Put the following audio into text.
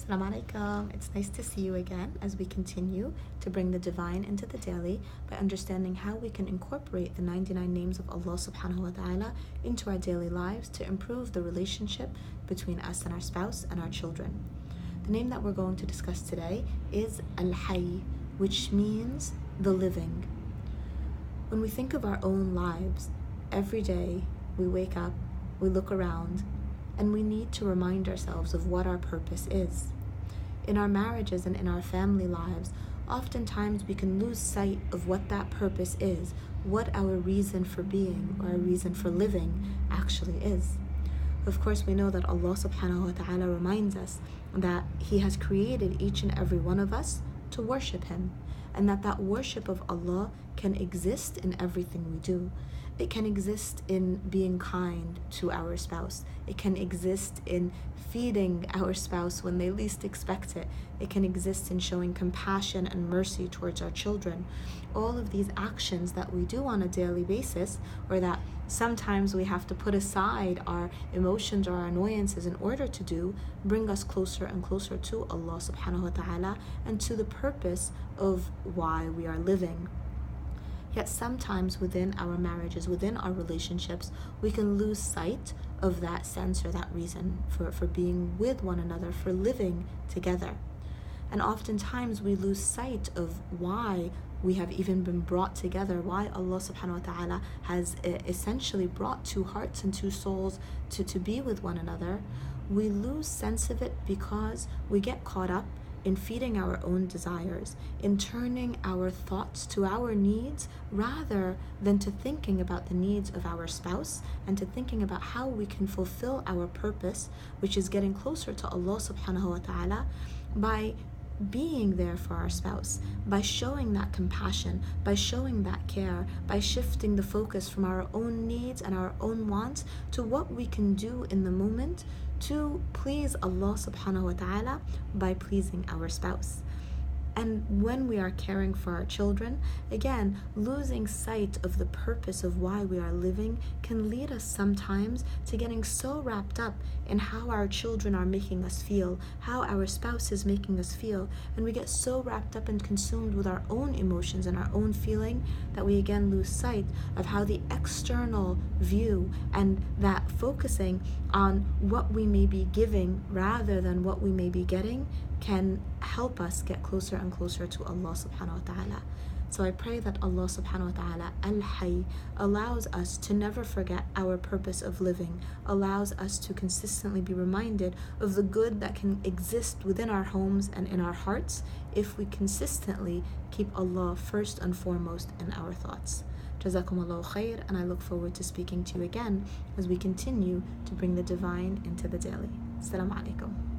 Assalamu alaikum. It's nice to see you again as we continue to bring the divine into the daily by understanding how we can incorporate the 99 names of Allah subhanahu wa ta'ala into our daily lives to improve the relationship between us and our spouse and our children. The name that we're going to discuss today is Al-Hayy, which means the living. When we think of our own lives, every day we wake up, we look around, and we need to remind ourselves of what our purpose is. In our marriages and in our family lives, oftentimes we can lose sight of what that purpose is, what our reason for being or our reason for living actually is. Of course, we know that Allah subhanahu wa ta'ala reminds us that He has created each and every one of us to worship Him, and that worship of Allah can exist in everything we do. It can exist in being kind to our spouse. It can exist in feeding our spouse when they least expect it. It can exist in showing compassion and mercy towards our children. All of these actions that we do on a daily basis, or that sometimes we have to put aside our emotions or our annoyances in order to do, bring us closer and closer to Allah subhanahu wa ta'ala and to the purpose of why we are living. Yet sometimes within our marriages, within our relationships, we can lose sight of that sense or that reason for being with one another, for living together. And oftentimes we lose sight of why we have even been brought together, why Allah subhanahu wa ta'ala has essentially brought two hearts and two souls to be with one another. We lose sense of it because we get caught up in feeding our own desires, in turning our thoughts to our needs rather than to thinking about the needs of our spouse and to thinking about how we can fulfill our purpose, which is getting closer to Allah subhanahu wa ta'ala by being there for our spouse, by showing that compassion, by showing that care, by shifting the focus from our own needs and our own wants to what we can do in the moment to please Allah subhanahu wa ta'ala by pleasing our spouse. And when we are caring for our children, again, losing sight of the purpose of why we are living can lead us sometimes to getting so wrapped up in how our children are making us feel, how our spouse is making us feel, and we get so wrapped up and consumed with our own emotions and our own feeling that we again lose sight of how the external view and that focusing on what we may be giving rather than what we may be getting can help us get closer and closer to Allah subhanahu wa ta'ala. So I pray that Allah subhanahu wa ta'ala, Al-Hayy, allows us to never forget our purpose of living, allows us to consistently be reminded of the good that can exist within our homes and in our hearts if we consistently keep Allah first and foremost in our thoughts. Jazakumullahu khair, and I look forward to speaking to you again as we continue to bring the divine into the daily. Assalamu alaikum.